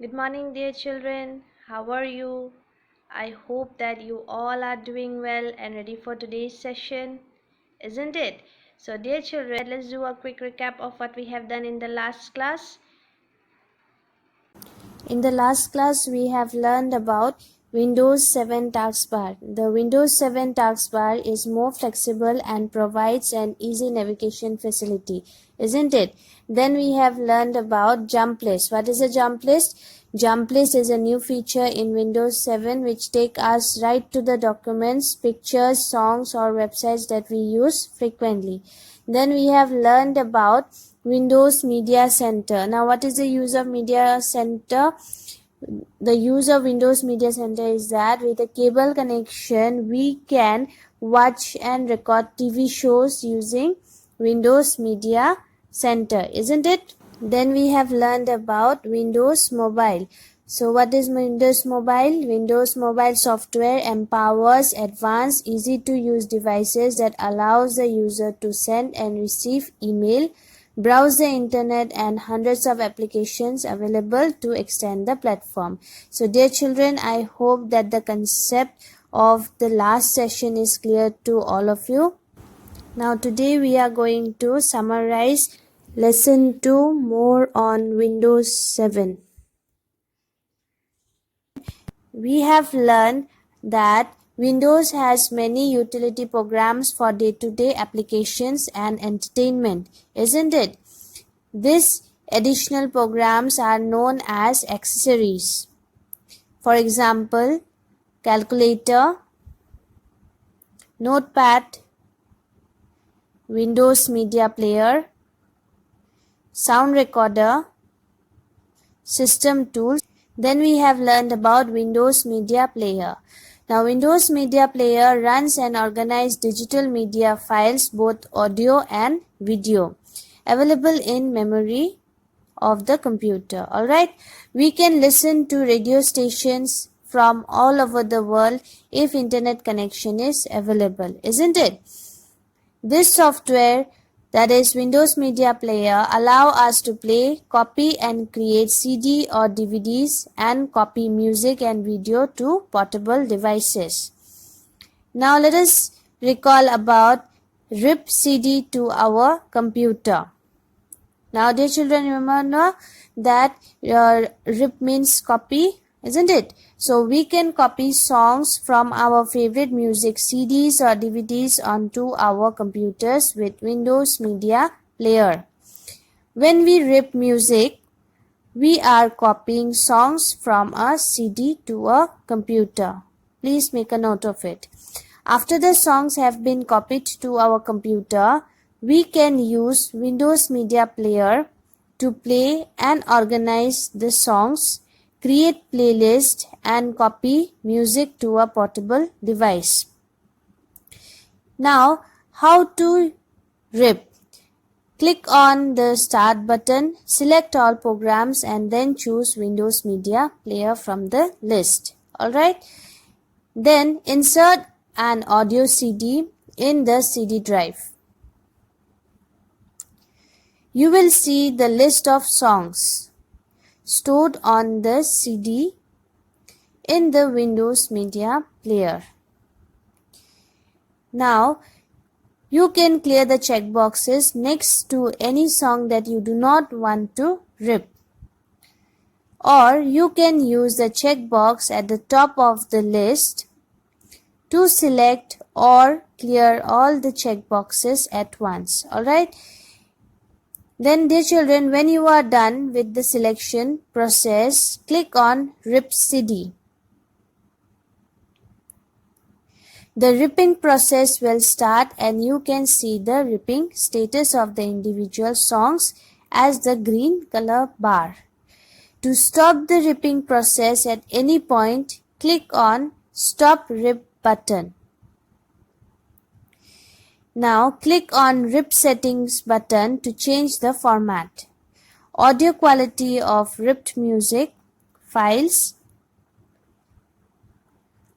Good morning, dear children. How are you? I hope that you all are doing well and ready for today's session, isn't it? So, dear children, let's do a quick recap of what we have done in the last class. In the last class, we have learned about Windows 7 taskbar. The Windows 7 taskbar is more flexible and provides an easy navigation facility, isn't it? Then we have learned about jump list. What is a jump list? Jump list is a new feature in Windows 7 which take us right to the documents, pictures, songs or websites that we use frequently. Then we have learned about Windows Media Center. Now, what is the use of Media Center? The use of Windows Media Center is that with a cable connection, we can watch and record TV shows using Windows Media Center, isn't it? Then we have learned about Windows Mobile. So what is Windows Mobile? Windows Mobile software empowers advanced, easy-to-use devices that allows the user to send and receive email, browse the internet and hundreds of applications available to extend the platform. So dear children, I hope that the concept of the last session is clear to all of you. Now today we are going to summarize lesson 2 more on Windows 7. We have learned that Windows has many utility programs for day-to-day applications and entertainment, isn't it? These additional programs are known as accessories. For example, calculator, notepad, Windows Media Player, sound recorder, system tools. Then we have learned about Windows Media Player. Now Windows Media Player runs and organizes digital media files, both audio and video, available in memory of the computer. Alright, we can listen to radio stations from all over the world if internet connection is available, isn't it? This software, that is Windows Media Player, allow us to play, copy and create CD or DVDs and copy music and video to portable devices. Now let us recall about RIP CD to our computer. Now dear children, remember that RIP means copy, isn't it? So we can copy songs from our favorite music CDs or DVDs onto our computers with Windows Media Player. When we RIP music, we are copying songs from a CD to a computer. Please make a note of it. After the songs have been copied to our computer, we can use Windows Media Player to play and organize the songs, create playlists and copy music to a portable device. Now, how to RIP? Click on the Start button, select all programs and then choose Windows Media Player from the list. Alright. Then insert an audio CD in the CD drive. You will see the list of songs stored on the CD in the Windows Media Player. Now, you can clear the checkboxes next to any song that you do not want to RIP. Or you can use the checkbox at the top of the list to select or clear all the checkboxes at once. Alright. Then dear children, when you are done with the selection process, click on RIP CD. The ripping process will start and you can see the ripping status of the individual songs as the green color bar. To stop the ripping process at any point, click on Stop RIP button. Now click on RIP settings button to change the format, audio quality of ripped music, files,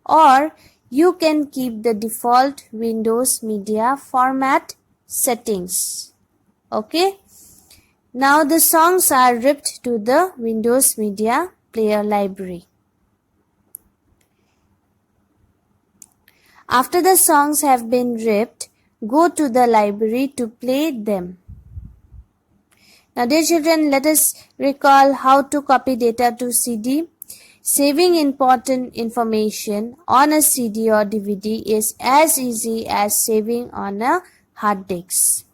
or you can keep the default Windows Media format settings. Okay. Now the songs are ripped to the Windows Media Player library. After the songs have been ripped, go to the library to play them. Now dear children, let us recall how to copy data to CD. Saving important information on a CD or DVD is as easy as saving on a hard disk.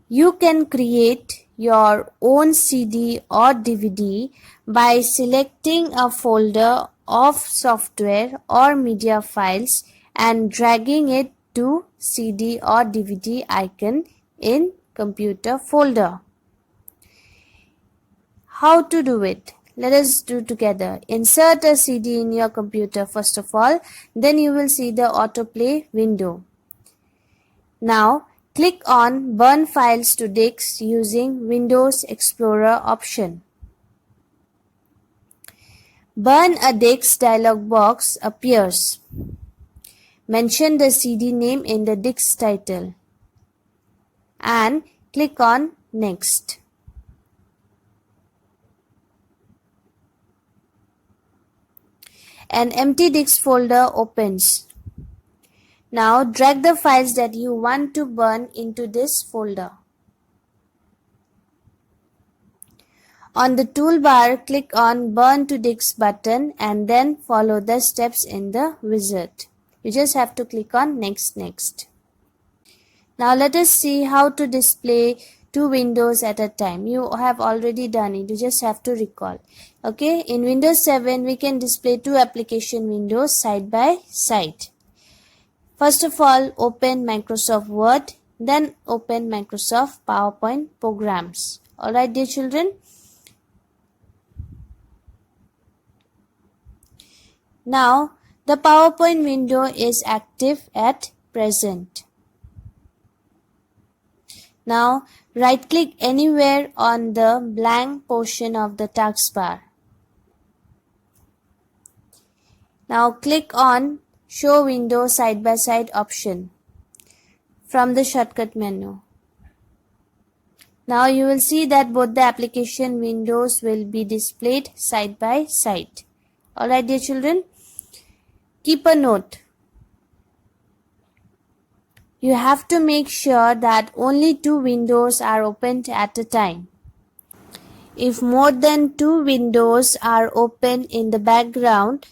You can create your own CD or DVD by selecting a folder of software or media files and dragging it to CD or DVD icon in computer folder. How to do it? Let us do together. Insert a CD in your computer first of all, then you will see the autoplay window. Now, click on Burn Files to Disk using Windows Explorer option. Burn a Disk dialog box appears. Mention the CD name in the disk title and click on Next. An empty disk folder opens. Now drag the files that you want to burn into this folder. On the toolbar, click on Burn to Disk button and then follow the steps in the wizard. You just have to click on Next. Now let us see how to display two windows at a time. You have already done it. You just have to recall. Okay, in Windows 7, we can display two application windows side by side. First of all, open Microsoft Word, then open Microsoft PowerPoint programs. Alright, dear children. Now, the PowerPoint window is active at present. Now, right-click anywhere on the blank portion of the taskbar. Now, click on Show Window Side by Side option from the shortcut menu. Now, you will see that both the application windows will be displayed side by side. Alright, dear children. Keep a note. You have to make sure that only two windows are opened at a time. If more than two windows are open in the background,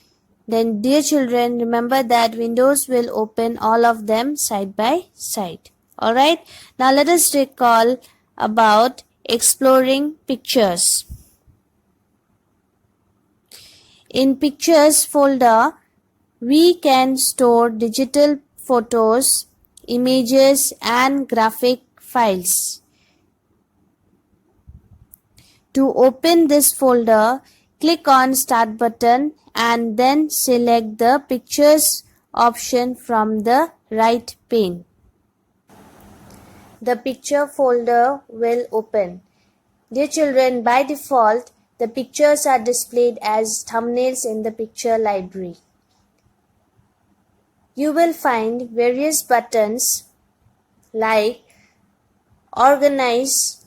then dear children, remember that Windows will open all of them side by side. Alright, now let us recall about exploring pictures. In Pictures folder, we can store digital photos, images and graphic files. To open this folder, click on Start button and then select the Pictures option from the right pane. The picture folder will open. Dear children, by default, the pictures are displayed as thumbnails in the picture library. You will find various buttons like Organize,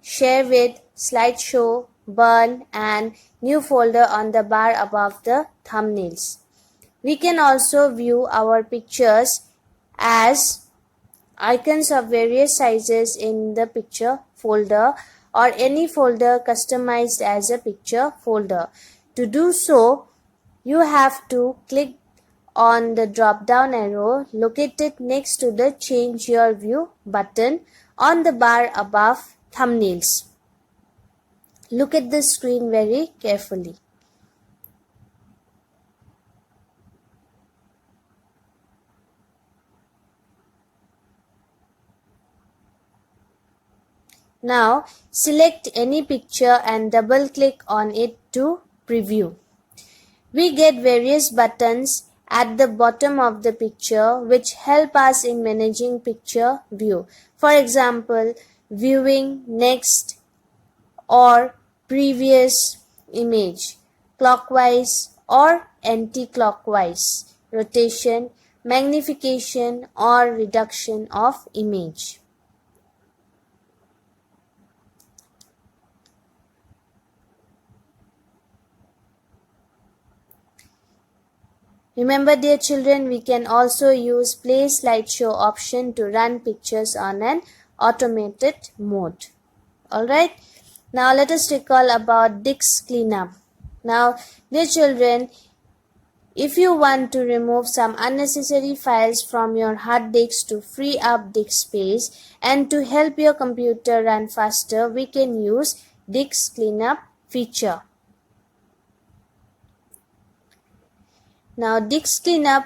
Share with, Slideshow, Burn and New folder on the bar above the thumbnails. We can also view our pictures as icons of various sizes in the picture folder or any folder customized as a picture folder. To do so, you have to click on the drop-down arrow located next to the Change Your View button on the bar above thumbnails. Look at the screen very carefully. Now, select any picture and double-click on it to preview. We get various buttons at the bottom of the picture which help us in managing picture view. For example, viewing, next or previous image, clockwise or anti-clockwise, rotation, magnification or reduction of image. Remember, dear children, we can also use Play Slideshow option to run pictures on an automated mode. Alright, now let us recall about disk cleanup. Now, dear children, if you want to remove some unnecessary files from your hard disk to free up disk space and to help your computer run faster, we can use disk cleanup feature. Now, disk cleanup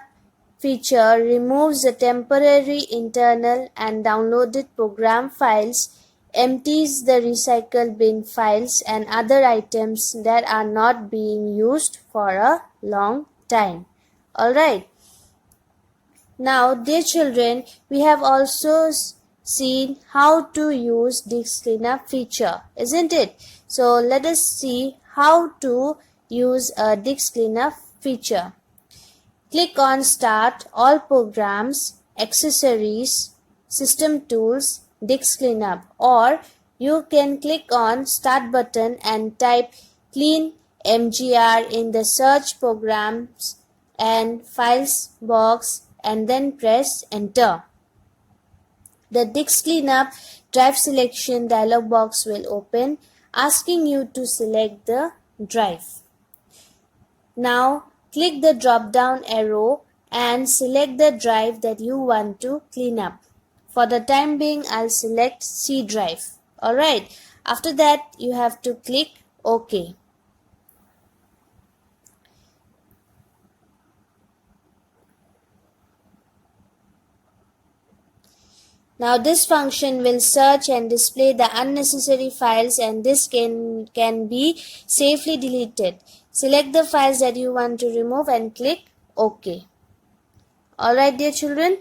feature removes the temporary internal and downloaded program files, empties the recycle bin files and other items that are not being used for a long time. Alright. Now, dear children, we have also seen how to use disk cleanup feature, isn't it? So, let us see how to use a disk cleanup feature. Click on Start, All Programs, Accessories, System Tools, Disk Cleanup, or you can click on Start button and type Clean MGR in the Search Programs and Files box and then press Enter. The Disk Cleanup Drive Selection dialog box will open, asking you to select the drive. Now, click the drop-down arrow and select the drive that you want to clean up. For the time being, I'll select C drive. Alright, after that you have to click OK. Now this function will search and display the unnecessary files and this can be safely deleted. Select the files that you want to remove and click OK. Alright, dear children.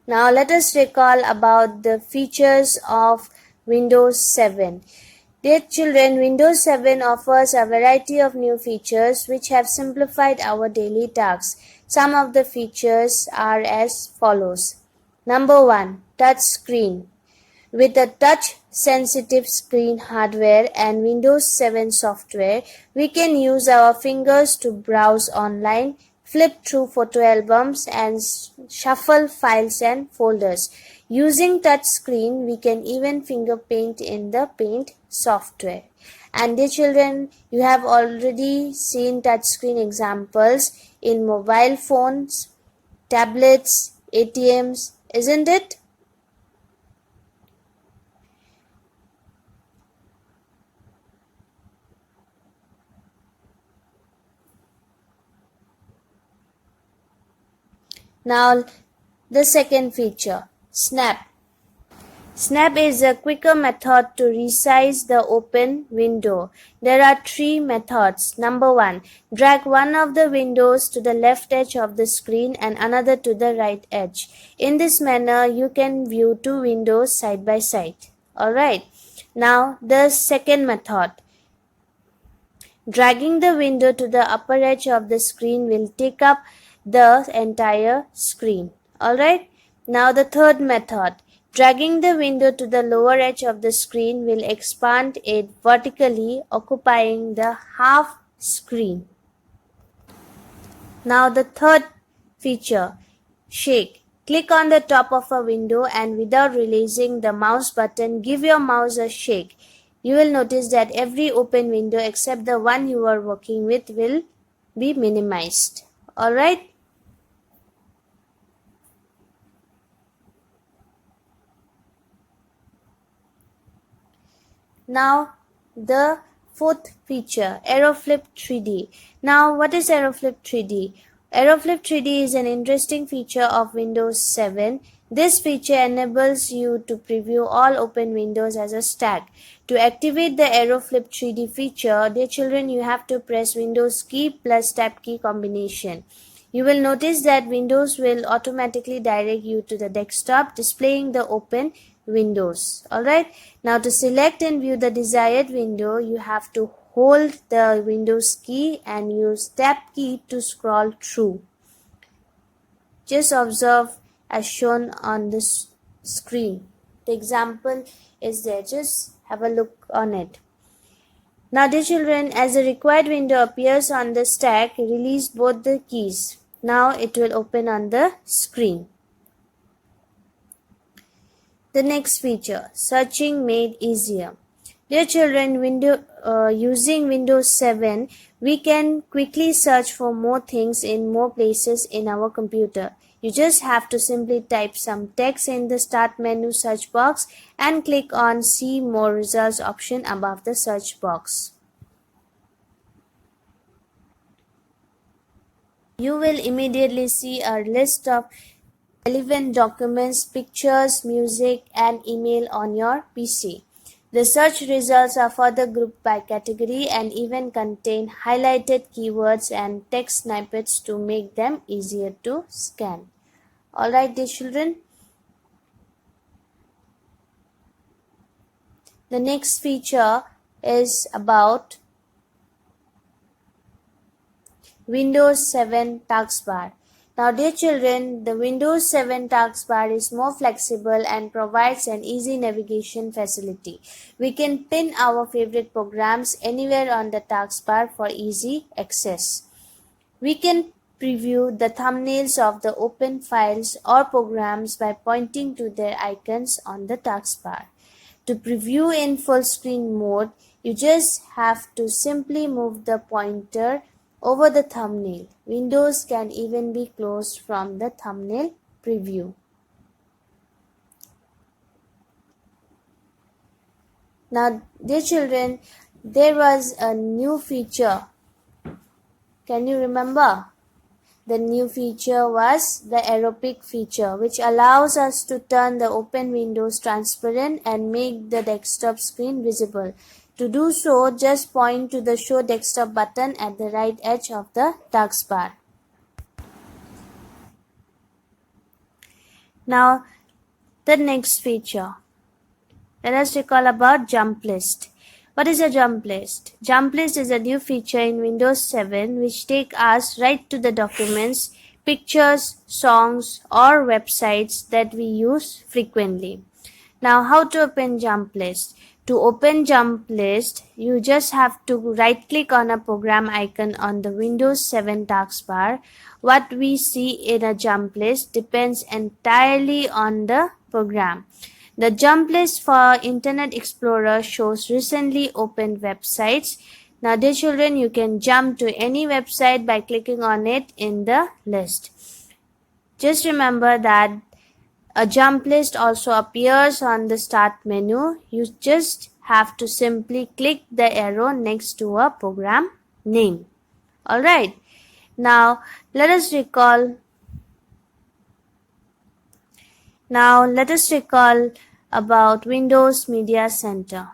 Now let us recall about the features of Windows 7. Dear children, Windows 7 offers a variety of new features which have simplified our daily tasks. Some of the features are as follows. Number 1. Touch screen. With the touch-sensitive screen hardware and Windows 7 software, we can use our fingers to browse online, flip through photo albums and shuffle files and folders. Using touch screen, we can even fingerpaint in the Paint software. And dear children, you have already seen touch screen examples in mobile phones, tablets, ATMs, isn't it? Now, the second feature, Snap. Snap is a quicker method to resize the open window. There are three methods. Number 1, drag one of the windows to the left edge of the screen and another to the right edge. In this manner, you can view two windows side by side. Alright. Now, the second method. Dragging the window to the upper edge of the screen will take up the entire screen. Alright. Now the third method. Dragging the window to the lower edge of the screen will expand it vertically, occupying the half screen. Now the third feature, Shake. Click on the top of a window and without releasing the mouse button, give your mouse a shake. You will notice that every open window except the one you are working with will be minimized. Alright. Now the fourth feature, AeroFlip 3D. Now what is AeroFlip 3D? AeroFlip 3D is an interesting feature of Windows 7. This feature enables you to preview all open windows as a stack. To activate the AeroFlip 3D feature, dear children, you have to press Windows key plus Tab key combination. You will notice that Windows will automatically direct you to the desktop, displaying the open windows. Alright. Now to select and view the desired window, you have to hold the Windows key and use Tab key to scroll through. Just observe as shown on this screen. The example is there. Just have a look on it. Now, dear children, as the required window appears on the stack, release both the keys. Now it will open on the screen. The next feature, searching made easier. Dear children, using Windows 7, we can quickly search for more things in more places in our computer. You just have to simply type some text in the Start menu search box and click on See More Results option above the search box. You will immediately see a list of relevant documents, pictures, music, and email on your PC. The search results are further grouped by category and even contain highlighted keywords and text snippets to make them easier to scan. Alright, dear children. The next feature is about Windows 7 taskbar. Now, dear children, the Windows 7 taskbar is more flexible and provides an easy navigation facility. We can pin our favorite programs anywhere on the taskbar for easy access. We can preview the thumbnails of the open files or programs by pointing to their icons on the taskbar. To preview in full screen mode, you just have to simply move the pointer over the thumbnail. Windows can even be closed from the thumbnail preview. Now, dear children, there was a new feature. Can you remember? The new feature was the aeropic feature, which allows us to turn the open windows transparent and make the desktop screen visible. To do so, just point to the Show Desktop button at the right edge of the taskbar. Now, the next feature. Let us recall about Jump List. What is a jump list? Jump list is a new feature in Windows 7 which takes us right to the documents, pictures, songs, or websites that we use frequently. Now, how to open jump list? To open jump list, you just have to right click on a program icon on the Windows 7 taskbar. What we see in a jump list depends entirely on the program. The jump list for Internet Explorer shows recently opened websites. Now, dear children, you can jump to any website by clicking on it in the list. Just remember that a jump list also appears on the Start menu. You just have to simply click the arrow next to a program name. Alright, now let us recall about Windows Media Center.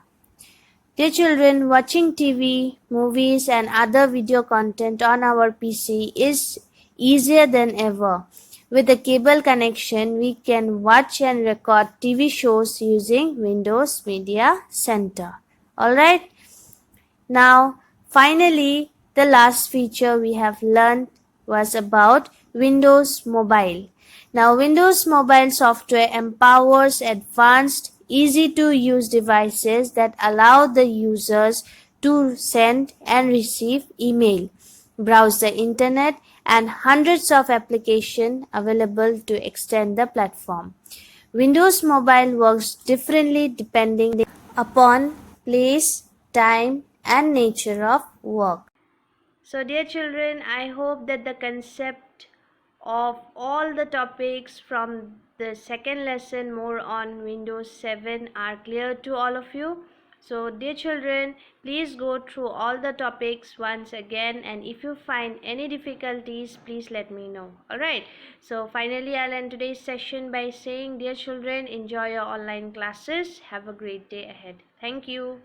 Dear children, watching TV, movies and other video content on our PC is easier than ever. With a cable connection, we can watch and record TV shows using Windows Media Center. Alright? Now, finally, the last feature we have learned was about Windows Mobile. Now, Windows Mobile software empowers advanced, easy-to-use devices that allow the users to send and receive email, browse the internet, and hundreds of applications available to extend the platform. Windows Mobile works differently depending upon place, time, and nature of work. So, dear children, I hope that the concept of all the topics from the second lesson more on Windows 7 are clear to all of you. So, dear children, please go through all the topics once again, and if you find any difficulties, please let me know. Alright, so finally, I'll end today's session by saying, dear children, enjoy your online classes. Have a great day ahead. Thank you.